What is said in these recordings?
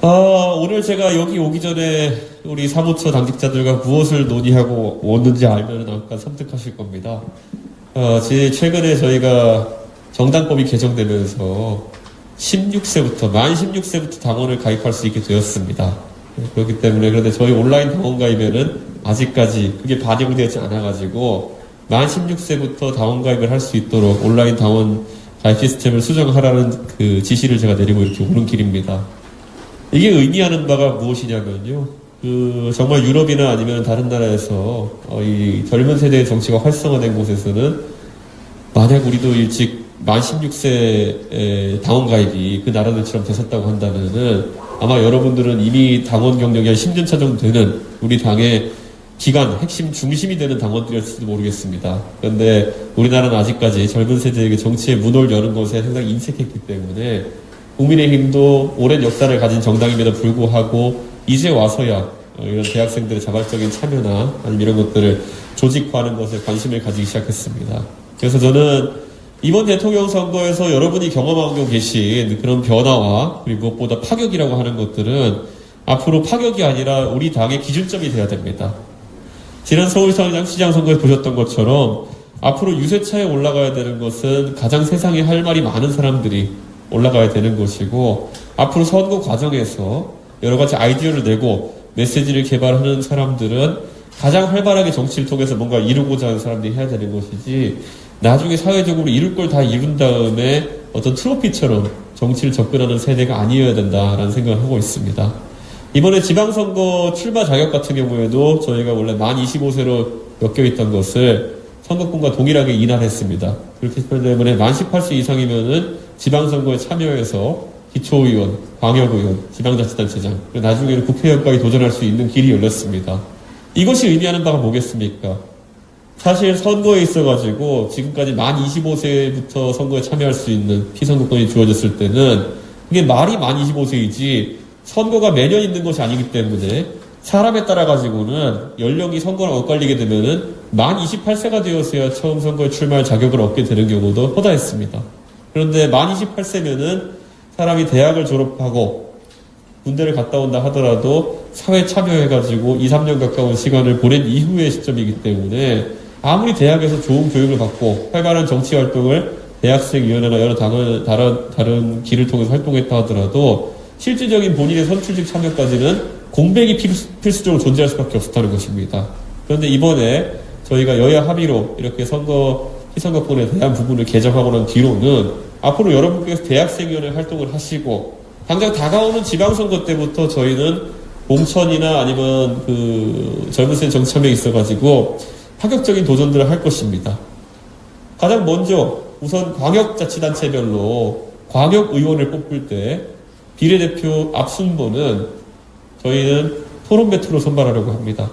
오늘 제가 여기 오기 전에 우리 사무처 당직자들과 무엇을 논의하고 왔는지 알면 아까 섬뜩하실 겁니다. 최근에 저희가 정당법이 개정되면서 16세부터, 만 16세부터 당원을 가입할 수 있게 되었습니다. 그렇기 때문에, 그런데 저희 온라인 당원 가입에는 아직까지 그게 반영되지 않아가지고, 만 16세부터 당원 가입을 할 수 있도록 온라인 당원 가입 시스템을 수정하라는 그 지시를 제가 내리고 이렇게 오는 길입니다. 이게 의미하는 바가 무엇이냐면요. 정말 유럽이나 아니면 다른 나라에서, 이 젊은 세대의 정치가 활성화된 곳에서는 만약 우리도 일찍 만 16세 당원 가입이 그 나라들처럼 되셨다고 한다면은 아마 여러분들은 이미 당원 경력이 한 10년 차 정도 되는 우리 당의 기관, 핵심 중심이 되는 당원들이었을지도 모르겠습니다. 그런데 우리나라는 아직까지 젊은 세대에게 정치의 문을 여는 것에 상당히 인색했기 때문에 국민의힘도 오랜 역사를 가진 정당임에도 불구하고 이제 와서야 이런 대학생들의 자발적인 참여나 아니면 이런 것들을 조직화하는 것에 관심을 가지기 시작했습니다. 그래서 저는 이번 대통령 선거에서 여러분이 경험하고 계신 그런 변화와 그리고 무엇보다 파격이라고 하는 것들은 앞으로 파격이 아니라 우리 당의 기준점이 돼야 됩니다. 지난 서울시장 선거에 보셨던 것처럼 앞으로 유세차에 올라가야 되는 것은 가장 세상에 할 말이 많은 사람들이 올라가야 되는 것이고, 앞으로 선거 과정에서 여러 가지 아이디어를 내고 메시지를 개발하는 사람들은 가장 활발하게 정치를 통해서 뭔가 이루고자 하는 사람들이 해야 되는 것이지, 나중에 사회적으로 이룰 걸 다 이룬 다음에 어떤 트로피처럼 정치를 접근하는 세대가 아니어야 된다라는 생각을 하고 있습니다. 이번에 지방선거 출마 자격 같은 경우에도 저희가 원래 만 25세로 엮여있던 것을 선거권과 동일하게 인하했습니다. 그렇기 때문에 만 18세 이상이면은 지방선거에 참여해서 기초의원, 광역의원, 지방자치단체장, 그리고 나중에는 국회의원까지 도전할 수 있는 길이 열렸습니다. 이것이 의미하는 바가 뭐겠습니까? 사실 선거에 있어가지고 지금까지 만 25세부터 선거에 참여할 수 있는 피선거권이 주어졌을 때는 그게 말이 만 25세이지 선거가 매년 있는 것이 아니기 때문에 사람에 따라 가지고는 연령이 선거랑 엇갈리게 되면은 만 28세가 되었어야 처음 선거에 출마할 자격을 얻게 되는 경우도 허다했습니다. 그런데 만 28세면은 사람이 대학을 졸업하고 군대를 갔다 온다 하더라도 사회 참여해가지고 2, 3년 가까운 시간을 보낸 이후의 시점이기 때문에 아무리 대학에서 좋은 교육을 받고 활발한 정치 활동을 대학생위원회나 여러 다른 길을 통해서 활동했다 하더라도 실질적인 본인의 선출직 참여까지는 공백이 필수적으로 존재할 수밖에 없었다는 것입니다. 그런데 이번에 저희가 여야 합의로 이렇게 피선거권에 대한 부분을 개정하고 난 뒤로는 앞으로 여러분께서 대학생위원회 활동을 하시고 당장 다가오는 지방선거 때부터 저희는 공천이나 아니면 젊은 세대 정치참여에 있어가지고 파격적인 도전들을 할 것입니다. 가장 먼저 우선 광역자치단체별로 광역의원을 뽑을 때 비례대표 앞순번은 저희는 토론 배틀로 선발하려고 합니다.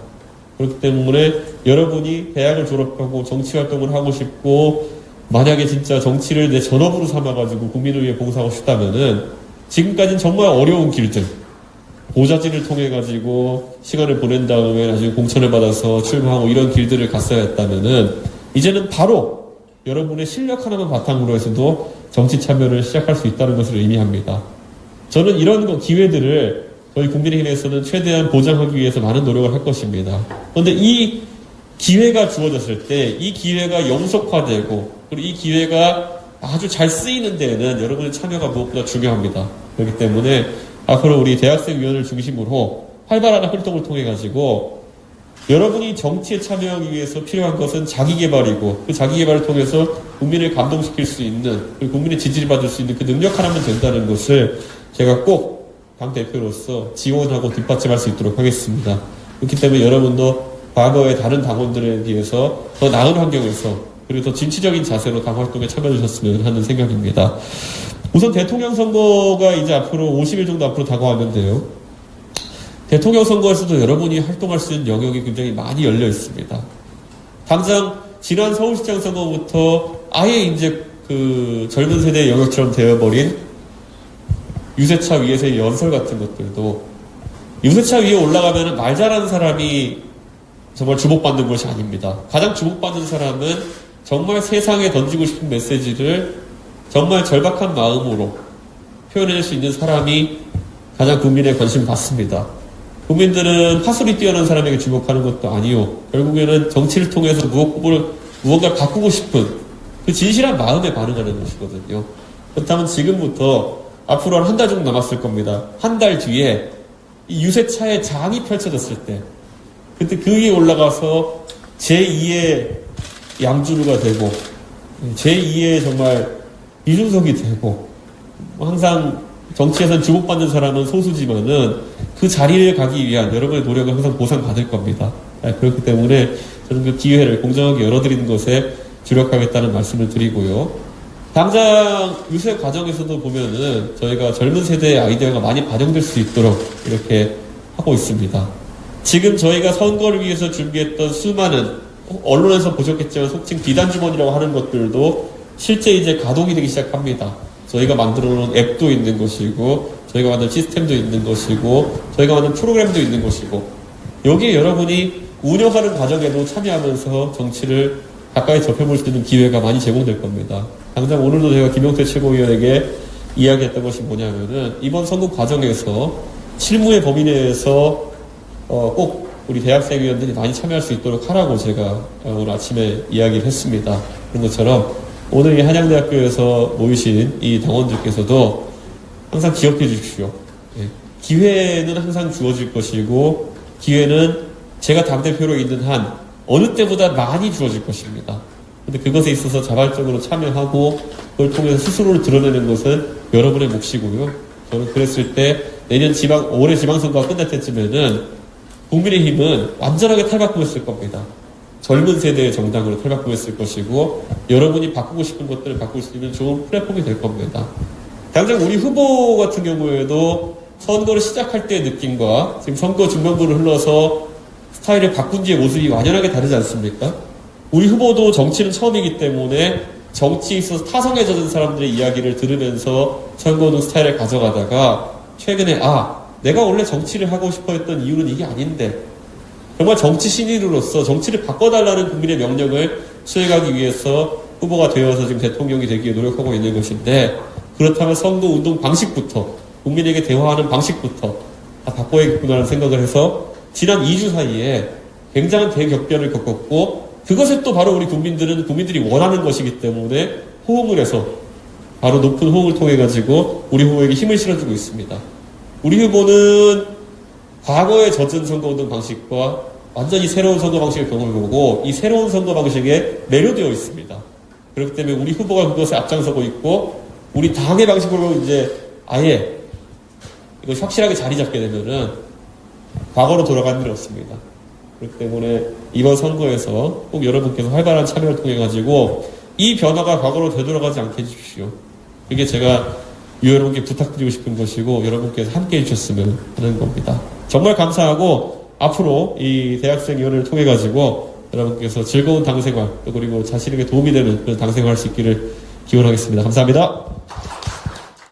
그렇기 때문에 여러분이 대학을 졸업하고 정치활동을 하고 싶고 만약에 진짜 정치를 내 전업으로 삼아가지고 국민을 위해 봉사하고 싶다면은 지금까지는 정말 어려운 길들, 보좌진을 통해가지고 시간을 보낸 다음에 나중에 공천을 받아서 출마하고 이런 길들을 갔어야 했다면은 이제는 바로 여러분의 실력 하나만 바탕으로 해서도 정치 참여를 시작할 수 있다는 것을 의미합니다. 저는 이런 기회들을 저희 국민의힘에서는 최대한 보장하기 위해서 많은 노력을 할 것입니다. 그런데 이 기회가 주어졌을 때 이 기회가 영속화되고 그리고 이 기회가 아주 잘 쓰이는 데에는 여러분의 참여가 무엇보다 중요합니다. 그렇기 때문에 앞으로 우리 대학생위원회를 중심으로 활발한 활동을 통해 가지고 여러분이 정치에 참여하기 위해서 필요한 것은 자기개발이고 그 자기개발을 통해서 국민을 감동시킬 수 있는 그리고 국민의 지지를 받을 수 있는 그 능력 하나면 된다는 것을 제가 꼭 당대표로서 지원하고 뒷받침할 수 있도록 하겠습니다. 그렇기 때문에 여러분도 과거의 다른 당원들에 비해서 더 나은 환경에서 그리고 더 진취적인 자세로 당 활동에 참여해 주셨으면 하는 생각입니다. 우선 대통령 선거가 이제 앞으로 50일 정도 앞으로 다가왔는데요. 대통령 선거에서도 여러분이 활동할 수 있는 영역이 굉장히 많이 열려 있습니다. 당장 지난 서울시장 선거부터 아예 이제 젊은 세대의 영역처럼 되어버린 유세차 위에서의 연설 같은 것들도 유세차 위에 올라가면 말 잘하는 사람이 정말 주목받는 것이 아닙니다. 가장 주목받는 사람은 정말 세상에 던지고 싶은 메시지를 정말 절박한 마음으로 표현해낼 수 있는 사람이 가장 국민의 관심 받습니다. 국민들은 파술이 뛰어난 사람에게 주목하는 것도 아니요. 결국에는 정치를 통해서 무언가를 바꾸고 싶은 그 진실한 마음에 반응하는 것이거든요. 그렇다면 지금부터 앞으로 한 달 정도 남았을 겁니다. 한 달 뒤에 이 유세차의 장이 펼쳐졌을 때 그때 그 위에 올라가서 제2의 양준우가 되고 제2의 정말 이준석이 되고 항상 정치에선 주목받는 사람은 소수지만은 그 자리를 가기 위한 여러분의 노력을 항상 보상받을 겁니다. 그렇기 때문에 저는 그 기회를 공정하게 열어드리는 것에 주력하겠다는 말씀을 드리고요. 당장 유세 과정에서도 보면은 저희가 젊은 세대의 아이디어가 많이 반영될 수 있도록 이렇게 하고 있습니다. 지금 저희가 선거를 위해서 준비했던 수많은 언론에서 보셨겠지만 속칭 비단주머니라고 하는 것들도 실제 이제 가동이 되기 시작합니다. 저희가 만들어 놓은 앱도 있는 것이고 저희가 만든 시스템도 있는 것이고 저희가 만든 프로그램도 있는 것이고 여기에 여러분이 운영하는 과정에도 참여하면서 정치를 가까이 접해볼 수 있는 기회가 많이 제공될 겁니다. 당장 오늘도 제가 김용태 최고위원에게 이야기했던 것이 뭐냐면은 이번 선거 과정에서 실무의 범위 내에서 꼭 우리 대학생 위원들이 많이 참여할 수 있도록 하라고 제가 오늘 아침에 이야기를 했습니다. 그런 것처럼 오늘 이 한양대학교에서 모이신 이 당원들께서도 항상 기억해 주십시오. 기회는 항상 주어질 것이고 기회는 제가 당대표로 있는 한 어느 때보다 많이 주어질 것입니다. 근데 그것에 있어서 자발적으로 참여하고 그걸 통해서 스스로를 드러내는 것은 여러분의 몫이고요. 저는 그랬을 때 내년 올해 지방선거가 끝날 때쯤에는 국민의힘은 완전하게 탈바꿈했을 겁니다. 젊은 세대의 정당으로 탈바꿈했을 것이고 여러분이 바꾸고 싶은 것들을 바꿀 수 있는 좋은 플랫폼이 될 겁니다. 당장 우리 후보 같은 경우에도 선거를 시작할 때의 느낌과 지금 선거 중반부를 흘러서 스타일을 바꾼 뒤의 모습이 완연하게 다르지 않습니까? 우리 후보도 정치는 처음이기 때문에 정치에 있어서 타성에 젖은 사람들의 이야기를 들으면서 선거운동 스타일을 가져가다가 최근에 내가 원래 정치를 하고 싶어 했던 이유는 이게 아닌데 정말 정치 신인으로서 정치를 바꿔달라는 국민의 명령을 수행하기 위해서 후보가 되어서 지금 대통령이 되기에 노력하고 있는 것인데 그렇다면 선거운동 방식부터 국민에게 대화하는 방식부터 다 바꿔야겠구나라는 생각을 해서 지난 2주 사이에 굉장한 대격변을 겪었고 그것을 또 바로 우리 국민들이 원하는 것이기 때문에 호응을 해서 바로 높은 호응을 통해 가지고 우리 후보에게 힘을 실어주고 있습니다. 우리 후보는 과거에 젖은 선거운동 방식과 완전히 새로운 선거 방식을 경험해보고 이 새로운 선거 방식에 매료되어 있습니다. 그렇기 때문에 우리 후보가 그것에 앞장서고 있고 우리 당의 방식으로 이제 아예 이것이 확실하게 자리 잡게 되면은 과거로 돌아가는 일이 없습니다. 그렇기 때문에 이번 선거에서 꼭 여러분께서 활발한 참여를 통해 가지고 이 변화가 과거로 되돌아가지 않게 해주십시오. 그게 제가 여러분께 부탁드리고 싶은 것이고 여러분께서 함께 해주셨으면 하는 겁니다. 정말 감사하고 앞으로 이 대학생위원회를 통해 가지고 여러분께서 즐거운 당생활 그리고 자신에게 도움이 되는 그런 당생활 할 수 있기를 기원하겠습니다. 감사합니다.